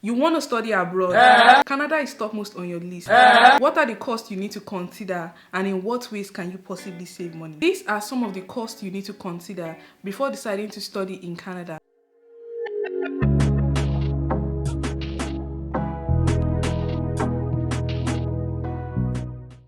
You want to study abroad? Canada is topmost on your list. What are the costs you need to consider, and in what ways can you possibly save money? These are some of the costs you need to consider before deciding to study in Canada.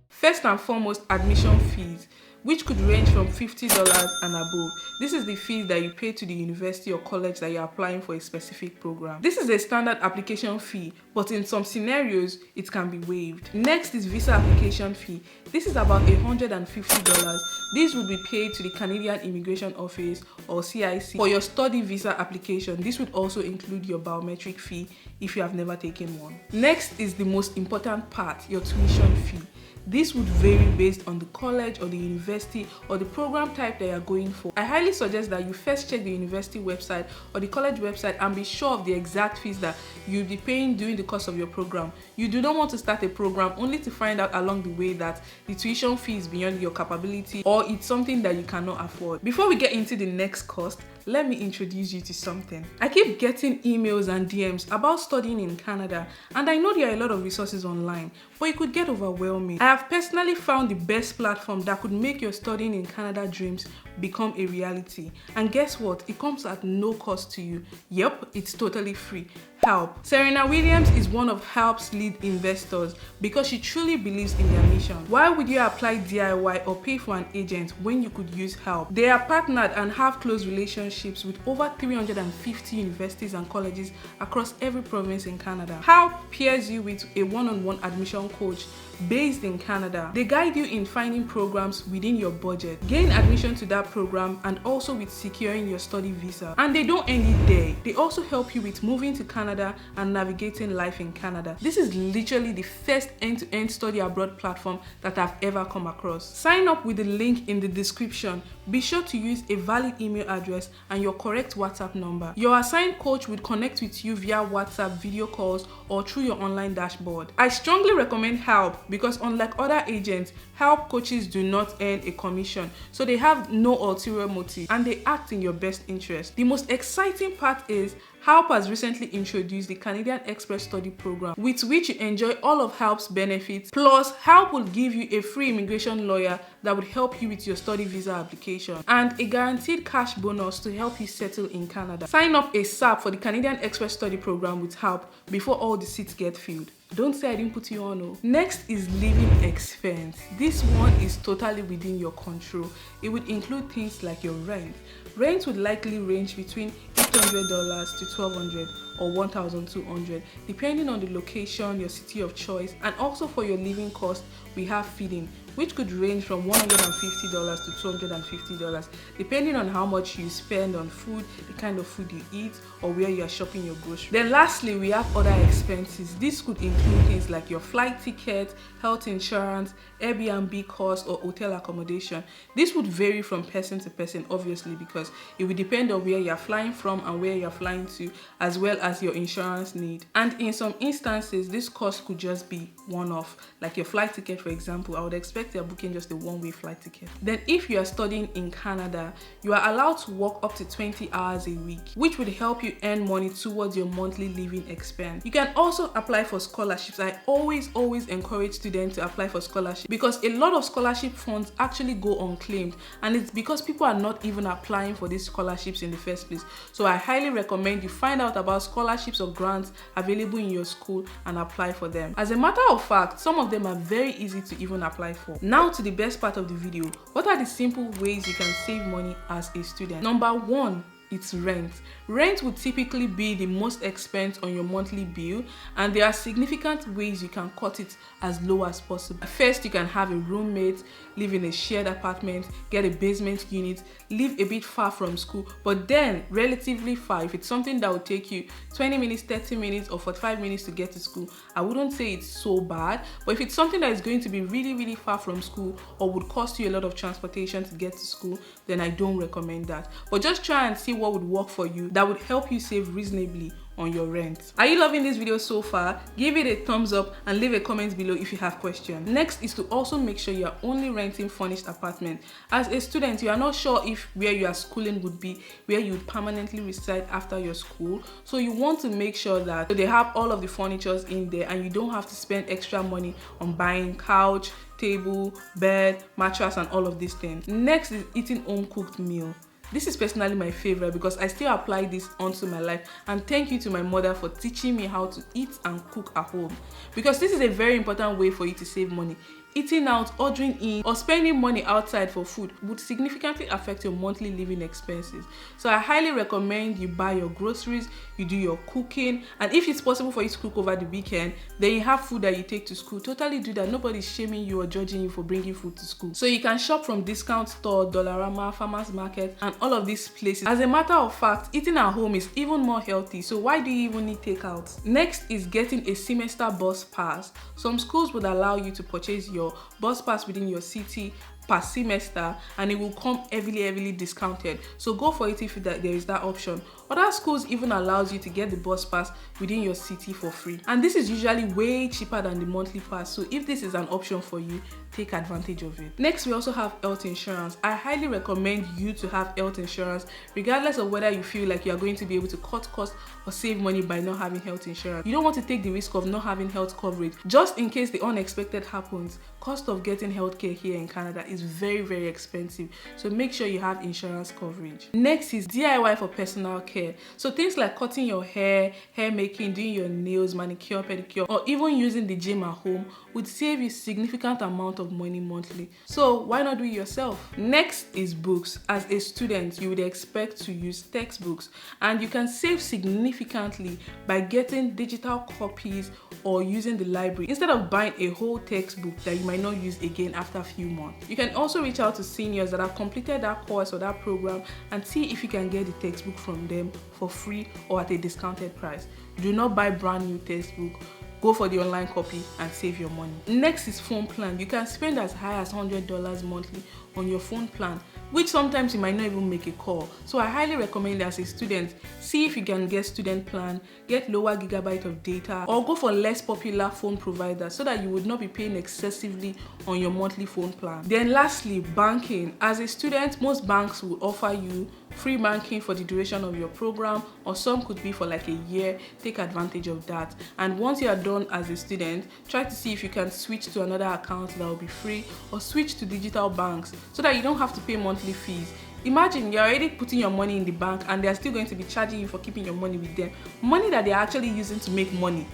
First and foremost, admission fees, which could range from $50 and above. This is the fee that you pay to the university or college that you're applying for a specific program. This is a standard application fee, but in some scenarios, it can be waived. Next is visa application fee. This is about $150. This will be paid to the Canadian Immigration Office or CIC for your study visa application. This would also include your biometric fee if you have never taken one. Next is the most important part, your tuition fee. This would vary based on the college or the university or the program type that you're going for. I highly suggest that you first check the university website or the college website and be sure of the exact fees that you'll be paying during the course of your program. You do not want to start a program only to find out along the way that the tuition fee is beyond your capability or it's something that you cannot afford. Before we get into the next cost, let me introduce you to something. I keep getting emails and DMs about studying in Canada, and I know there are a lot of resources online, but it could get overwhelming. I have personally found the best platform that could make your studying in Canada dreams become a reality. And guess what? It comes at no cost to you. Yep, it's totally free. Help. Serena Williams is one of Help's lead investors because she truly believes in their mission. Why would you apply DIY or pay for an agent when you could use Help? They are partnered and have close relationships with over 350 universities and colleges across every province in Canada. Help pairs you with a one-on-one admission coach based in Canada. They guide you in finding programs within your budget, gain admission to that program, and also with securing your study visa. And they don't end it there. They also help you with moving to Canada and navigating life in Canada. This is literally the first end-to-end study abroad platform that I've ever come across. Sign up with the link in the description. Be sure to use a valid email address and your correct WhatsApp number. Your assigned coach will connect with you via WhatsApp, video calls, or through your online dashboard. I strongly recommend Help because unlike other agents, Help coaches do not earn a commission, so they have no ulterior motive and they act in your best interest. The most exciting part is Help has recently introduced the Canadian Express Study Program, with which you enjoy all of Help's benefits. Plus, Help will give you a free immigration lawyer that would help you with your study visa application and a guaranteed cash bonus to help you settle in Canada. Sign up ASAP for the Canadian Express Study Program with Help before all the seats get filled. Don't say I didn't put you on. Next is living expense. This one is totally within your control. It would include things like your rent. Rent would likely range between $800 to $1,200 or $1,200 depending on the location, your city of choice, and also for your living cost we have feeding, which could range from $150 to $250 depending on how much you spend on food, the kind of food you eat, or where you are shopping your groceries. Then lastly, we have other expenses. This could include things like your flight ticket, health insurance, Airbnb cost, or hotel accommodation. This would vary from person to person, obviously, because it will depend on where you're flying from and where you're flying to, as well as your insurance need. And in some instances, this cost could just be one-off, like your flight ticket, for example. I would expect you're booking just a one-way flight ticket. Then if you are studying in Canada, you are allowed to work up to 20 hours a week, which would help you earn money towards your monthly living expense. You can also apply for scholarships. I always encourage students to apply for scholarships because a lot of scholarship funds actually go unclaimed, and it's because people are not even applying for these scholarships in the first place. So I highly recommend you find out about scholarships or grants available in your school and apply for them. As a matter of fact, some of them are very easy to even apply for. Now to the best part of the video. What are the simple ways you can save money as a student? Number one, it's rent. Rent would typically be the most expense on your monthly bill, and there are significant ways you can cut it as low as possible. First, you can have a roommate, live in a shared apartment, get a basement unit, live a bit far from school, but then relatively far. If it's something that would take you 20 minutes, 30 minutes, or 45 minutes to get to school, I wouldn't say it's so bad. But if it's something that is going to be really far from school or would cost you a lot of transportation to get to school, then I don't recommend that. But just try and see what would work for you that would help you save reasonably on your rent. Are you loving this video so far? Give it a thumbs up and leave a comment below if you have questions. Next is to also make sure you are only renting furnished apartment. As a student, you are not sure if where you are schooling would be where you would permanently reside after your school, so you want to make sure that they have all of the furnitures in there and you don't have to spend extra money on buying couch, table, bed, mattress and all of these things. Next is eating home cooked meal. This is personally my favorite because I still apply this onto my life, and thank you to my mother for teaching me how to eat and cook at home, because this is a very important way for you to save money. Eating out, ordering in, or spending money outside for food would significantly affect your monthly living expenses. So I highly recommend you buy your groceries, you do your cooking, and if it's possible for you to cook over the weekend, then you have food that you take to school. Totally do that. Nobody's shaming you or judging you for bringing food to school. So you can shop from discount store, Dollarama, farmers market, and all of these places. As a matter of fact, eating at home is even more healthy, so why do you even need takeout? Next is getting a semester bus pass. Some schools would allow you to purchase your bus pass within your city per semester, and it will come heavily discounted, so go for it if there is that option. Other schools even allows you to get the bus pass within your city for free, and this is usually way cheaper than the monthly pass, so if this is an option for you, take advantage of it. Next, we also have health insurance. I highly recommend you to have health insurance regardless of whether you feel like you are going to be able to cut costs or save money by not having health insurance. You don't want to take the risk of not having health coverage just in case the unexpected happens. Cost of getting healthcare here in Canada is very expensive, so make sure you have insurance coverage. Next is DIY for personal care. So things like cutting your hair, hair making, doing your nails, manicure, pedicure, or even using the gym at home would save you significant amount of money monthly. So why not do it yourself? Next is books. As a student, you would expect to use textbooks, and you can save significantly by getting digital copies or using the library instead of buying a whole textbook that you might not use again after a few months. You can also reach out to seniors that have completed that course or that program and see if you can get the textbook from them for free or at a discounted price. Do not buy brand new textbook. Go for the online copy and save your money. Next is phone plan. You can spend as high as $100 monthly on your phone plan, which sometimes you might not even make a call. So I highly recommend, as a student, see if you can get student plan, get lower gigabyte of data, or go for less popular phone providers so that you would not be paying excessively on your monthly phone plan. Then lastly, banking. As a student, most banks will offer you free banking for the duration of your program, or some could be for like a year. Take advantage of that, and once you are done as a student, try to see if you can switch to another account that will be free, or switch to digital banks so that you don't have to pay monthly fees. Imagine you're already putting your money in the bank and they're still going to be charging you for keeping your money with them, money that they're actually using to make money.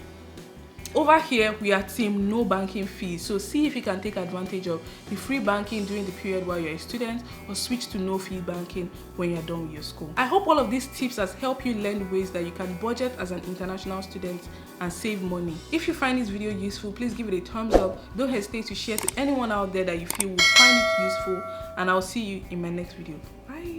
Over here, we are team no banking fees, so see if you can take advantage of the free banking during the period while you're a student, or switch to no fee banking when you're done with your school. I hope all of these tips has helped you learn ways that you can budget as an international student and save money. If you find this video useful, please give it a thumbs up. Don't hesitate to share to anyone out there that you feel would find it useful, and I'll see you in my next video. Bye.